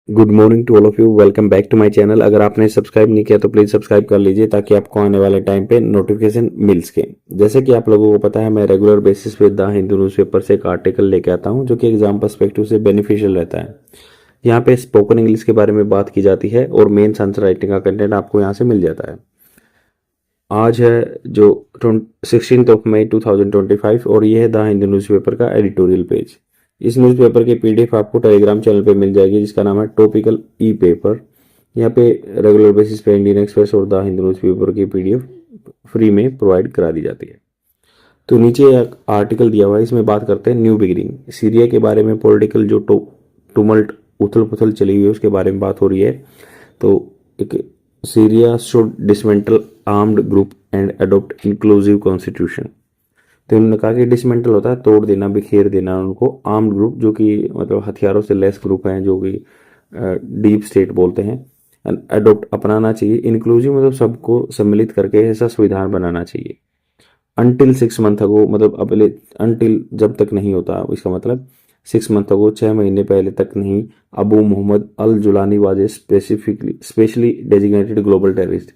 Good morning to all of you. Welcome back to my channel. अगर आपने subscribe नहीं किया तो प्लीज सब्सक्राइब कर लीजिए ताकि आपको आने वाले टाइम पे नोटिफिकेशन मिल सके। जैसे कि आप लोगों को पता है, मैं रेगुलर बेसिस पे द हिंदू न्यूज़पेपर से एक आर्टिकल लेके आता हूं जो कि एग्जाम पर्सपेक्टिव से बेनिफिशियल रहता है। यहाँ पे स्पोकन इंग्लिश के बारे में बात की जाती है और मेन आंसर राइटिंग का कंटेंट आपको यहाँ से मिल जाता है। आज है जो 16 मई 2025 और ये है द हिंदू न्यूज़पेपर का एडिटोरियल पेज। इस न्यूज़पेपर की पीडीएफ आपको टेलीग्राम चैनल पे मिल जाएगी जिसका नाम है टॉपिकल ई पेपर। यहाँ पे रेगुलर बेसिस पे इंडियन एक्सप्रेस और द हिंदू न्यूज़पेपर की पीडीएफ फ्री में प्रोवाइड करा दी जाती है। तो नीचे एक आर्टिकल दिया हुआ है, इसमें बात करते हैं न्यू बिगिनिंग। सीरिया के बारे में पॉलिटिकल जो टुमल्ट उथल पुथल चली हुई है उसके बारे में बात हो रही है। तो एक Syria should dismantle armed group and adopt inclusive constitution. तो उन्होंने कहा कि डिसमेंटल होता है तोड़ देना, बिखेर देना उनको। आर्म्ड ग्रुप जो कि मतलब हथियारों से लेस ग्रुप हैं जो कि डीप स्टेट बोलते हैं। एंड अडॉप्ट अपनाना चाहिए। इंक्लूसिव मतलब सबको सम्मिलित करके ऐसा संविधान बनाना चाहिए। अनटिल 6 मंथ अगो मतलब अगले अनटिल जब तक नहीं होता, इसका मतलब 6 मंथ अगो 6 महीने पहले तक नहीं। Abu Mohammad al Julani was a specially designated global terrorist.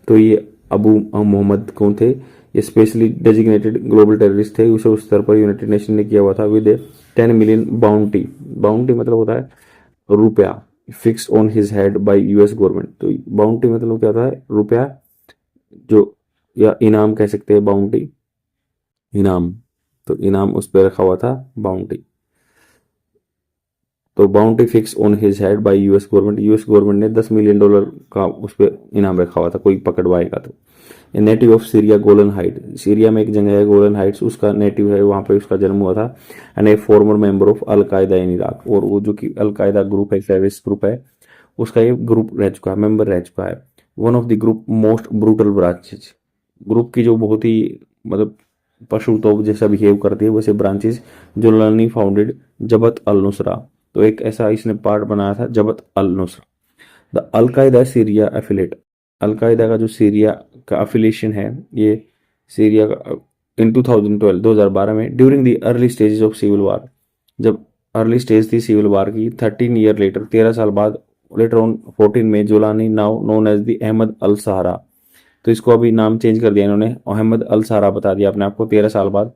तो ये अबू मोहम्मद कौन थे? ये स्पेशली डेजिग्नेटेड ग्लोबल टेररिस्ट थे। उसे उस स्तर पर यूनाइटेड नेशन ने किया हुआ था विद 10 मिलियन बाउंटी। बाउंटी मतलब होता है रुपया। Fix on his head bye US government. तो बाउंटी मतलब क्या होता है? रुपया जो, या इनाम कह सकते हैं बाउंटी, इनाम। तो इनाम उस पर रखा हुआ था बाउंटी। तो bounty fix on his head bye US government. US government ने $10 मिलियन का उस पर इनाम रखा हुआ था कोई पकड़वाएगा तो। Native of Syria Golan height. Syria में एक जगह है गोलन हाइट्स, उसका नेटिव है, वहां पे उसका जन्म हुआ था। And a former member of al Qaeda in Iraq. और वो जो कि अल कायदा ग्रुप है, टेररिस्ट ग्रुप है, उसका ये ग्रुप रह चुका है, मेंबर रह चुका है। One of the group most brutal branches. Group की जो बहुत ही मतलब पशु तो जैसा बिहेव करती है वैसे branches. Julani founded Jabhat al Nusra. तो एक ऐसा इसने पार्ट बनाया था Jabhat al Nusra. The al Qaeda Syria affiliate. Al Qaeda का जो सीरिया का अफिलिएशन है, ये सीरिया का इन 2012 2012 में during the early stages of civil war. जब अर्ली स्टेज थी सिविल वार की, 13 ईयर लेटर 13 साल बाद, लेटर ऑन 14 में Julani now known as the Ahmed al Sharaa. तो इसको अभी नाम चेंज कर दिया इन्होंने, अहमद अल सहारा बता दिया अपने आपको 13 साल बाद।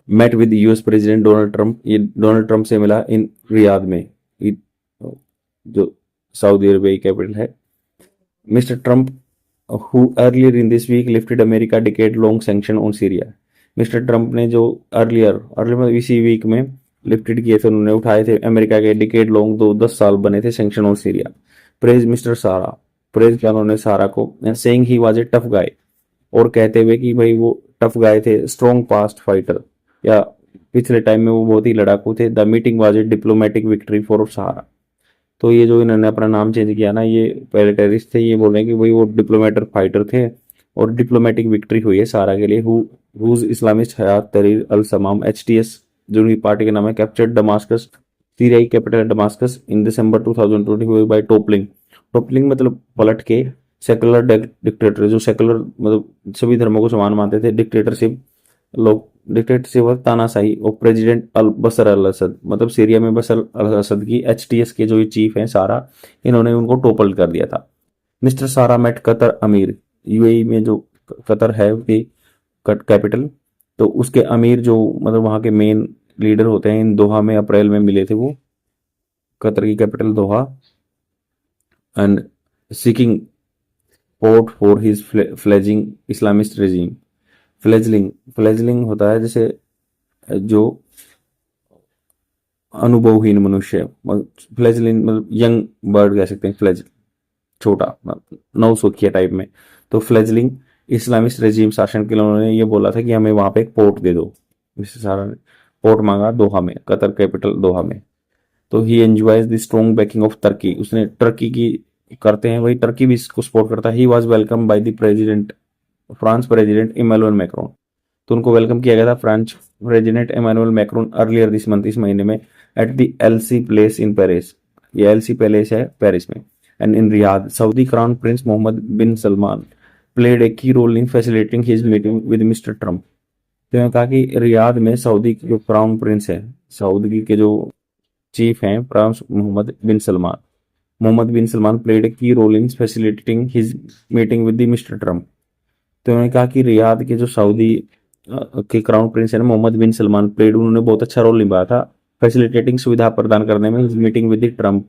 Met with US president Donald Trump. ये डोनाल्ड ट्रंप से मिला इन रियाद में, जो सऊदी अरेबिया की कैपिटल है। Mister Trump who earlier in this week lifted America decade-long sanction on Syria। Mister Trump ने जो अर्लियर मतलब इसी वीक में लिफ्टेड किए थे, उन्होंने उठाए थे अमेरिका के डिकेड लॉन्ग 10 साल बने थे sanction on Syria. Praise mister सारा। प्रेज किया उन्होंने सारा को, saying he was a tough guy. और कहते हुए कि भाई वो टफ गाय थे, स्ट्रॉन्ग पास्ट फाइटर, या पिछले टाइम में वो बहुत ही लड़ाकू थे। The meeting was a diplomatic victory for Sharaa. तो ये जो इन्होंने अपना नाम चेंज किया ना, ये पहले टेररिस्ट थे, ये बोल रहे हैं कि भाई वो डिप्लोमेटर फाइटर थे और डिप्लोमेटिक विक्ट्री हुई है सारा के लिए। हुज इस्लामिस्ट हयात तहरीर अल समाम एचटीएस, जो उनकी पार्टी का नाम है, कैप्चर्ड डमास्कस, सीरियाई कैपिटल डमास्कस इन दिसंबर 2024 बाय टॉपलिंग। टॉपलिंग मतलब पलट के सेकुलर डिक्टेटर, जो सेकुलर मतलब सभी धर्मों को समान मानते थे, डिक्टेटरशिप लोग, डिक्टेटरशिप और तानाशाही और प्रेसिडेंट अल बसर अल असद, मतलब सीरिया में बसर अल असद की एचटीएस के जो चीफ हैं सारा, इन्होंने उनको टोपल कर दिया था। मिस्टर सारा मेट कतर अमीर। यूएई में जो कतर है उसकी कैपिटल, तो उसके अमीर जो मतलब वहाँ के मेन लीडर होते हैं, इन दोहा में अप्रैल में मिले थे वो, कतर की capital Doha. And seeking support for his fledgling Islamist regime. Fledgling, fledgling होता है जैसे जो अनुभवहीन मनुष्य, फ्लेजलिंग मतलब यंग बर्ड कह सकते हैं, फ्लेज छोटा नवसुखिया टाइप में। तो फ्लेजलिंग इस्लामिस्ट रेजिम शासन के लिए उन्होंने ये बोला था कि हमें वहां पे एक पोर्ट दे दो। मिस्टर सारा ने पोर्ट मांगा दोहा में, कतर कैपिटल दोहा में। तो he enjoys the strong backing of Turkey. उसने टर्की की करते हैं, वही टर्की भी इसको सपोर्ट करता है। He was welcome by the president, France president Emmanuel Macron. तो उनको वेलकम किया गया था France president Emmanuel Macron earlier this month, इस महीने में, at the Elysee palace in Paris. ये एलसी पैलेस है पेरिस में। And in Riyadh Saudi crown prince Mohammed bin Salman played a key role in facilitating his meeting with mister Trump. तो उन्होंने कहा कि रियाद में सऊदी के जो क्राउन प्रिंस है, सऊदी के जो चीफ हैं prince Mohammed bin Salman. Mohammed bin Salman played a key role in facilitating his meeting with the mister Trump. तो उन्होंने कहा कि रियाद के जो सऊदी के क्राउन प्रिंस है ना मोहम्मद बिन सलमान प्लेड, उन्होंने बहुत अच्छा रोल निभाया था फैसिलिटेटिंग सुविधा प्रदान करने में meeting with Trump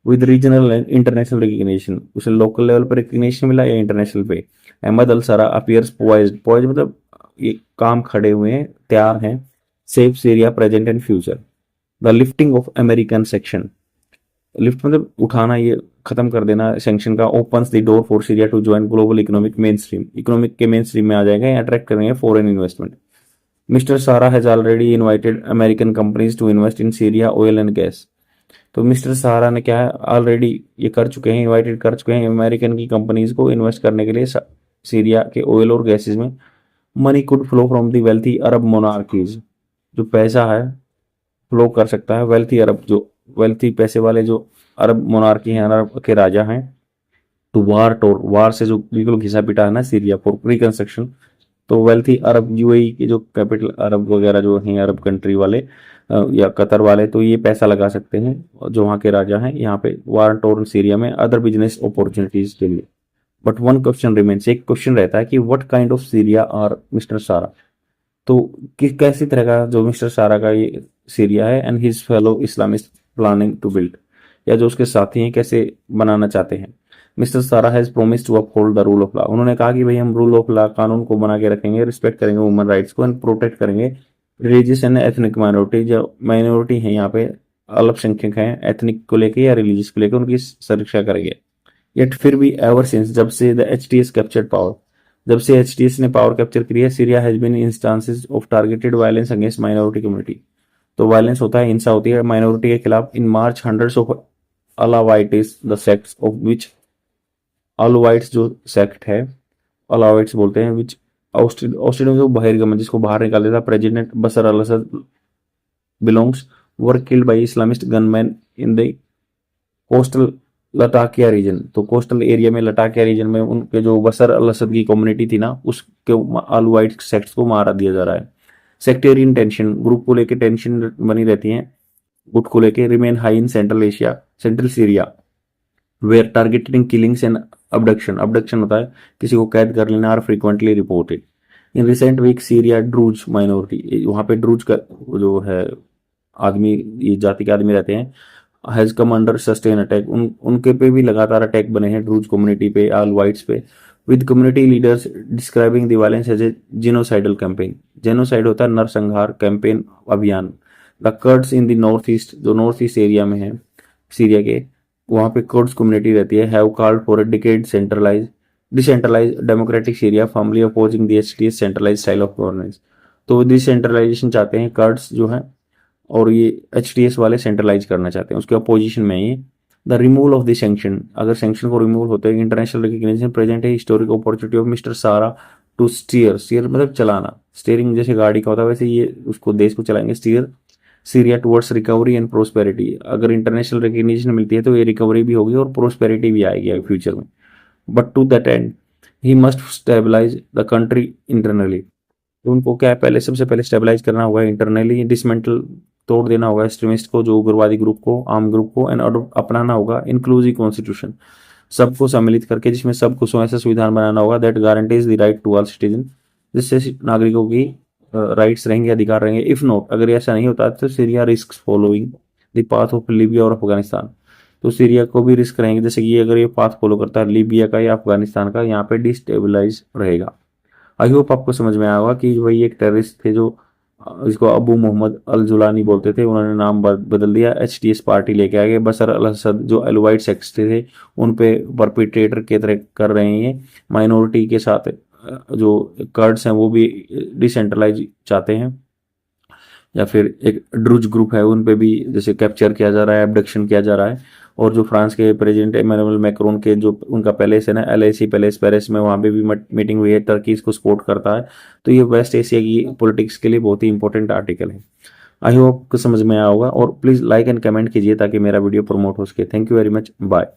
with regional and international recognition. उसे लोकल लेवल पर रिकग्निशन मिला या इंटरनेशनल पे। अहमद अल सरा अपियर्स पोइज्ड, पोइज मतलब ये काम खड़े हुए हैं, तैयार हैं, safe Syria present and future. The lifting of American sanction, lift मतलब उठाना, ये खत्म कर देना सैंक्शन का, opens the door for Syria to join global economic mainstream, economic के मेन स्ट्रीम में आ जाएगा, अट्रैक्ट करेंगे foreign investment. Mister Sharaa has already invited American companies to invest in Syria oil and gas. तो mister Sharaa ने क्या है, already ये कर चुके हैं, इनवाइटेड कर चुके हैं अमेरिकन की कंपनीज को इन्वेस्ट करने के लिए सीरिया के ऑयल और गैसेज में। Money could flow from the wealthy Arab monarchies, जो पैसा है फ्लो कर सकता है वेल्थी अरब, जो वेल्थी पैसे वाले जो अरब मोनार्की हैं, अरब के राजा हैं, टू वार टोर, वार से जो बिल्कुल घिसा पिटा है ना सीरिया फॉर रिकंस्ट्रक्शन। तो वेल्थी अरब यूएई के जो कैपिटल अरब वगैरह जो हैं अरब कंट्री वाले या कतर वाले, तो ये पैसा लगा सकते हैं जो वहाँ के राजा हैं यहाँ पे वार टोर सीरिया में अदर बिजनेस अपॉर्चुनिटीज के लिए। बट वन क्वेश्चन रिमेन्स, एक क्वेश्चन रहता है कि what kind of Syria are mister Sharaa. तो किस कैसी तरह का जो मिस्टर सारा का ये सीरिया है and his fellow Islamist planning to build, या जो उसके साथी हैं कैसे बनाना चाहते हैं। Mister Sharaa has promise to uphold the rule of law, उन्होंने कहा कि भाई हम रूल ऑफ लॉ कानून को बना के रखेंगे, रिस्पेक्ट करेंगे ह्यूमन राइट्स को एंड प्रोटेक्ट करेंगे रिलीजियस एंड एथनिक माइनॉरिटी, जो माइनॉरिटी है यहाँ पे अल्पसंख्यक हैं एथनिक को लेके या रिलीजियस को लेकर उनकी सुरक्षा करेंगे। येट फिर भी एवर सिंस जब से द एचटीएस कैप्चर्ड पावर, जब से एचटीएस ने पावर कैप्चर करी है, Syria has been instances of targeted violence against minority community. तो वायलेंस होता है, हिंसा होती है माइनॉरिटी के खिलाफ। In March hundreds of Alawites the sects of which, Alawites जो सेक्ट है अलावाइट्स बोलते हैं, विच ऑस्ट्रेलिया जो बहिर्गमन जिसको बाहर निकाल देता, president Bashar al Assad belongs, were killed by Islamist gunmen in the coastal Latakia region. तो कोस्टल एरिया में लटाकिया रीजन में उनके जो बशर अल असद की कम्युनिटी थी ना, उसके अलावाइट सेक्ट्स को मारा दिया जा रहा है। सेक्टेरियन टेंशन, ग्रुप को लेके टेंशन बनी रहती है, गुट को लेके, remain high in central Asia, central Syria, where targeting killings and abduction, abduction होता है किसी को कैद कर लेना, are frequently reported. In recent week Syria Druze minority, वहाँ पे ड्रूज का जो है आदमी, ये जाति के आदमी रहते हैं, has come under sustain attack, उनके पे भी लगातार अटैक बने हैं ड्रूज कम्युनिटी पे, ऑल वाइट्स पे, with community leaders describing the violence as a genocidal campaign. Genocide होता है नरसंहार कैंपेन, अभियान। The Kurds in the north east, जो नॉर्थ ईस्ट एरिया में है सीरिया के, वहाँ पे कर्ड्स कम्युनिटी रहती है, have called for a decade centralise decentralise democratic Syria formally opposing the HTS centralise style of governance. तो डिसेंट्रलाइजेशन चाहते हैं कर्ड्स जो है, और ये एचटीएस वाले सेंट्रलाइज करना चाहते हैं, उसके अपोजिशन में ये। The removal of the sanction, अगर सैंक्शन को रिमूवल होते हैं, इंटरनेशनल रिकग्निशन प्रेजेंट है हिस्टोरिक अपॉर्चुनिटी ऑफ मिस्टर सारा टू स्टीयर, स्टीयर मतलब चलाना, स्टीयरिंग जैसे गाड़ी का होता है वैसे ये उसको देश को चलाएंगे, steer Syria towards recovery and prosperity. अगर इंटरनेशनल रिकग्निशन मिलती है तो ये रिकवरी भी होगी और प्रोस्पेरिटी भी आएगी फ्यूचर में। But to that end he must stabilise the country internally, तो उनको क्या है, पहले सबसे पहले स्टेबलाइज करना होगा इंटरनली, डिसमेंटल तोड़ देना होगा एक्सट्रीमिस्ट को, जो उग्रवादी ग्रुप को, आर्म ग्रुप को, एंड अपनाना होगा इंक्लूसिव कॉन्स्टिट्यूशन, सबको सम्मिलित करके जिसमें सब कुछ ऐसा संविधान बनाना होगा that guarantees the right to all citizen, जिससे नागरिकों की राइट्स रहेंगे, अधिकार रहेंगे। इफ नॉट, अगर ऐसा नहीं होता तो Syria risk following the path of Libya और अफगानिस्तान, तो सीरिया को भी रिस्क रहेंगे, जैसे कि अगर ये पाथ फॉलो करता है लीबिया का या अफगानिस्तान का, यहाँ पे डिस्टेबलाइज रहेगा। आई होप आपको समझ में आया होगा कि भाई एक टेररिस्ट थे जो इसको अबू मोहम्मद अल जुलानी बोलते थे, उन्होंने नाम बदल दिया, एचटीएस पार्टी लेके आ गए। बशर अल असद जो एलवाइट सेक्ट्स थे उन पे परपिट्रेटर के तरह कर रहे हैं ये, माइनॉरिटी के साथ जो कर्ड्स हैं वो भी डिसेंट्रलाइज चाहते हैं, या फिर एक ड्रूज ग्रुप है उन पे भी जैसे कैप्चर किया जा रहा है, एब्डक्शन किया जा रहा है। और जो फ्रांस के प्रेसिडेंट इमैनुअल मैक्रोन के जो उनका पैलेस है ना, एलएसी पैलेस पेरिस में, वहाँ पे भी मीटिंग हुई है, टर्की इसको सपोर्ट करता है। तो ये वेस्ट एशिया की पॉलिटिक्स के लिए बहुत ही इंपॉर्टेंट आर्टिकल है। आई होप आपको समझ में आया होगा, और प्लीज़ लाइक एंड कमेंट कीजिए ताकि मेरा वीडियो प्रमोट हो सके। Thank you very much, bye.